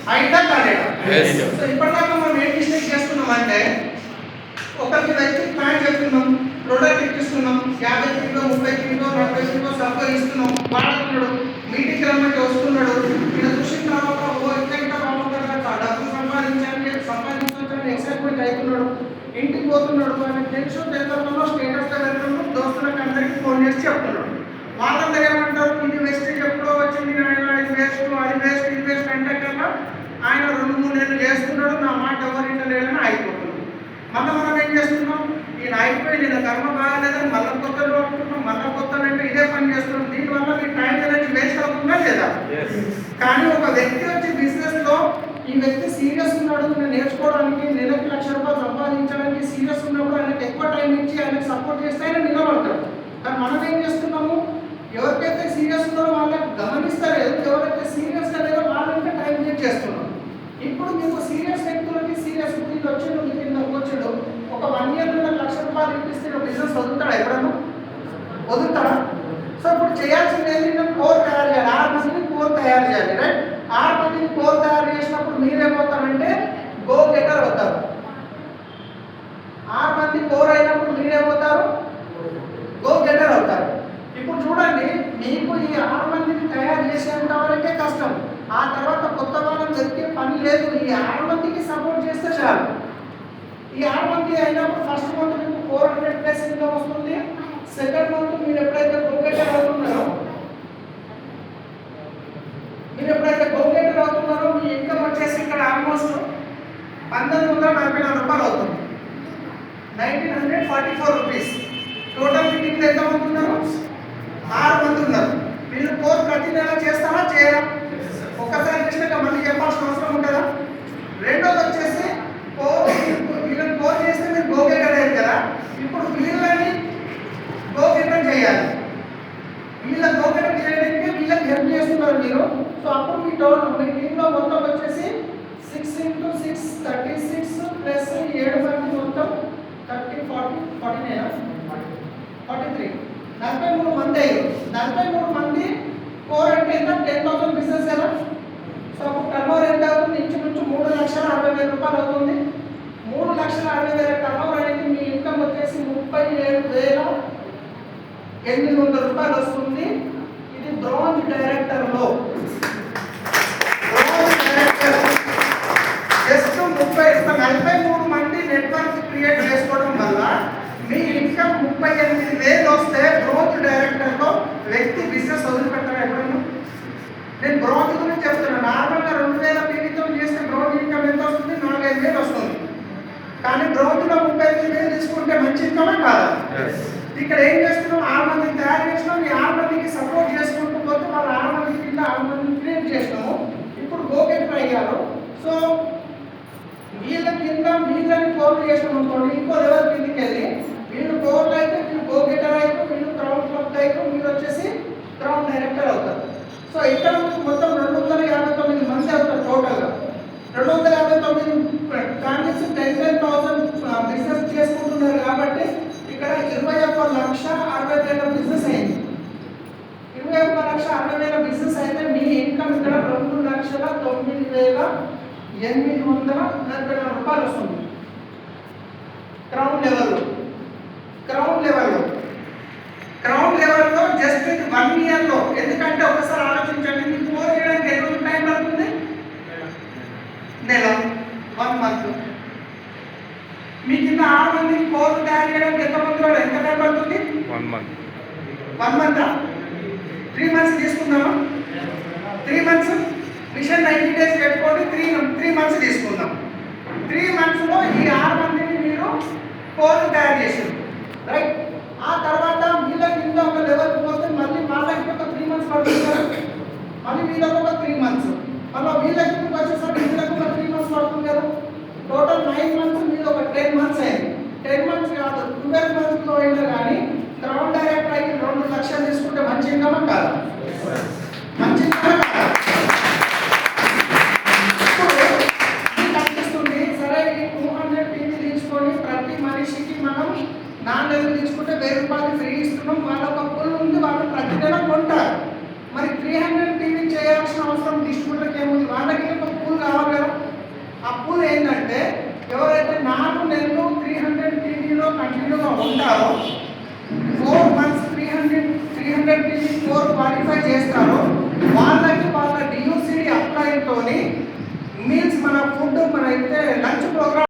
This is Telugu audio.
అయిందా కాలేదా? సో ఇప్పటిదాకా మనం ఏం మిస్టేక్ చేస్తున్నామంటే ఒకరికి వ్యక్తి ప్లాన్ చెప్తున్నాం, ప్రొడక్ట్ ఇస్తున్నాం, 50 కిలో 30 కిలో 40 కిలో సబ్బు ఇస్తున్నాం, వాడుతున్నాడు, మీటింగ్ రమ్మంటే వస్తున్నాడు, ఇక్కడ చూసిన తర్వాత ఓ ఇంకా బాగుంటాడు, డబ్బు సంపాదించాలని ఎక్సైట్మెంట్ అవుతున్నాడు, ఇంటికి పోతున్నాడు, ఆయన తెలుసు తెలుగులో స్టేటస్లో వెళ్తున్నాడు, దోస్తులకు అందరికీ ఫోన్ చేసి చెప్తున్నాడు. వాళ్ళందరూ ఏమంటారు, ఇది వేస్ట్ ఎప్పుడో వచ్చింది, ఇది వేస్ట్ అది వేస్ట్ ఇది వేస్ట్ అంటే కన్నా ఆయన 2-3 నెలలు చేస్తున్నాడు, నా మాట ఎవరింట లేదని అయిపోతున్నాడు. మళ్ళీ మనం ఏం చేస్తున్నాం, ఈయన అయిపోయి నేను కర్మ బాగాలేదని మళ్ళీ కొత్తలు అనుకుంటున్నాం, మళ్ళీ కొత్తలు అంటే ఇదే పని చేస్తున్నాం. దీనివల్ల మీ టైం అనేది వేస్ట్ అవుతుందా లేదా? కానీ ఒక వ్యక్తి వచ్చి బిజినెస్లో ఈ వ్యక్తి సీరియస్ ఉన్నాడు, నేను నేర్చుకోవడానికి, నెలకి ₹1,00,000 సంపాదించడానికి సీరియస్ ఉన్నప్పుడు ఆయనకు ఎక్కువ టైం ఇచ్చి ఆయనకు సపోర్ట్ చేస్తే ఆయన నిలబడతాడు. కానీ మనం ఏం చేస్తున్నాము, ఎవరికైతే సీరియస్ ఉన్నారో వాళ్ళకి గమనిస్తలేదు, ఎవరైతే సీరియస్గా లేదో వాళ్ళంటే టైం వేస్ట్ చేస్తున్నాం. ఇప్పుడు మీకు సీరియస్ వ్యక్తులకి సీరియస్ వ్యక్తులు వచ్చాడు, మీ కింద వచ్చాడు, ఒక 1 year ₹1,00,000 ఇప్పిస్తే బిజినెస్ వదులుతాడా? ఎప్పుడన్నా వదులుతాడా? సో ఇప్పుడు చేయాల్సింది ఏంటంటే కోర్ తయారు చేయాలి, 6 మందిని కోర్ తయారు చేయాలి, రైట్? 6 మందిని కోర్ తయారు చేసినప్పుడు మీరేమవుతారంటే గో గెటర్ అవుతారు. 6 మంది కోర్ అయినప్పుడు మీరేమవుతారు? గో గెటర్ అవుతారు. ఇప్పుడు చూడండి, మీకు ఈ 6 మందిని తయారు చేసేంత వరకే కష్టం, ఆ తర్వాత కొత్త వాళ్ళని వెతికే పని లేదు. ఈ 6 మందికి సపోర్ట్ చేస్తే చాలు. ఈ 6 మంది అయినప్పుడు ఫస్ట్ మంత్ మీకు 400+ ఇన్కమ్ వస్తుంది. సెకండ్ మంత్ మీరు ఎప్పుడైతే గోగేటర్ అవుతున్నారో మీ ఇన్కమ్ వచ్చేసి ఇక్కడ ఆల్మోస్ట్ ₹1,944 అవుతుంది, ₹1,944. టోటల్ మీటింగ్ ఎంతమంది ఉన్నారు? 6 మంది ఉన్నారు. మీరు కోర్ ప్రతి నెల చేస్తారా చేయరా? ఒక్కసారి చేసినాక మళ్ళీ చెప్పాల్సిన అవసరం ఉంటుందా? రెండోది వచ్చేసి వీళ్ళని కోర్ చేస్తే మీరు గోగేటర్ అయ్యారు కదా, ఇప్పుడు వీళ్ళని గోగేటర్ చేయాలి. వీళ్ళ గోగేటర్ చేయడానికి వీళ్ళకి హెల్ప్ చేస్తున్నారు మీరు. సో అప్పుడు మీ టీంలో మొత్తం వచ్చేసి 6 × 6 36 ప్లస్ 7 మంది మొత్తం 30 40 49 43 43 మంది అయ్యారు. 43 మంది కోర్ అంటే ఎంత? 10,000 బిజినెస్ కదా. సో అప్పుడు టర్నోవర్ ఎంత అవుతుంది? ఇంచుమించు ₹3,60,000 అవుతుంది. 3,60,000 టర్నోవర్ అనేది మీ ఇన్కమ్ వచ్చేసి ₹37,800 వస్తుంది. ఇది బ్రాంజ్ డైరెక్టర్లో జస్ట్ 43 మంది నెట్వర్క్ క్రియేట్ చేసుకోవడం వల్ల మీ ఇన్కమ్ 38,000 వస్తే బ్రాంజ్ డైరెక్టర్లో వ్యక్తి బిజినెస్ వదిలిపెట్టారా ఎప్పుడన్నా? నేను బ్రాంజ్ గురించి చెప్తున్నాను. నార్మల్గా 2,000 పీవీతో చేస్తే బ్రాంజ్ ఇన్కమ్ ఎంత వస్తుంది? 4,5,000 వస్తుంది. కానీ బ్రాంజ్లో 35,000 తీసుకుంటే మంచి ఇన్కమే కాదా? ఇక్కడ ఏం చేస్తున్నాం, 6 మందిని తయారు చేసినాం, ఈ 6 మందికి సపోర్ట్ చేసుకుంటూ పోతే వాళ్ళ 6 మంది కింద 6 మందిని క్రియేట్ చేసినాము. ఇప్పుడు గోగెటర్ అయ్యారు. సో వీళ్ళ కింద వీళ్ళని కోర్లు చేసినాం అనుకోండి, ఇంకో లెవెల్ కిందకి వెళ్ళి వీళ్ళు కోర్లు అయితే వీళ్ళు గోగెటర్ అయితే వీళ్ళు క్రౌన్ క్లబ్ అయితే మీరు వచ్చేసి క్రౌన్ డైరెక్టర్ అవుతారు. సో ఇక్కడ మొత్తం 259 మంది అవుతారు టోటల్గా. 259 ఫ్యామిలీస్ 10,000 బిజినెస్ చేసుకుంటున్నారు కాబట్టి ఇక్కడ 21,60,000 బిజినెస్ అయింది. 21,60,000 బిజినెస్ అయితే మీ ఇన్కమ్ ఇక్కడ ₹2,09,840 వస్తుంది క్రౌన్ లెవెల్లో జస్ట్ 1 yearలో. ఎందుకంటే ఒకసారి ఆలోచించండి, మీకు కోర్ చేయడానికి ఎంత టైం పడుతుంది? నెల, 1 month. మీ కింద 6 మందికి కోర్ తయారు చేయడానికి ఎంత టైం పడుతుంది? 1 month. 1 month 3 months తీసుకుందామా? 3 months మిషన్ 90 days పెట్టుకోండి, 3 months తీసుకుందాం. 3 monthsలో ఈ 6 మందిని మీరు కోర్ తయారు చేసారు, రైట్? ఆ తర్వాత వీళ్ళ కింద ఒక లెవెల్ పోతే మళ్ళీ వాళ్ళకి ఒక 3 months పడుతుంది కదా, మళ్ళీ వీళ్ళకి ఒక 3 months, మళ్ళీ వీళ్ళకి వచ్చేసరికి వీళ్ళకి ఒక 3 months పడుతుంది కదా. టోటల్ 9 months, మీరు ఒక 10 months అయింది. 10 months కాదు, 12 monthsలో అయినా కానీ క్రౌన్ డైరెక్టర్ అయ్యి 2,00,000 తీసుకుంటే మంచి ఇన్కమ్ కాదు? మంచి ఇన్కమ్ కాదు. ఇప్పుడు మీకు అనిపిస్తుంది, సరే ఈ 200 టీవీ తీసుకొని ప్రతి మనిషికి మనం 4 నెలలు తీసుకుంటే ₹1,000 ఫ్రీ ఇస్తున్నాం. వాళ్ళ ఒక పుల్ ఉంది, వాళ్ళు ప్రతి నెల కొంటారు. మరి 300 టీవీ చేయాల్సిన అవసరం డిస్ట్రిబ్యూటర్కి ఏముంది? వాళ్ళకి ఒక పుల్ కావాలి. కంటిన్యూగా ఉంటారో 4 months 300 300 kg 4 క్వాలిఫై చేస్తారో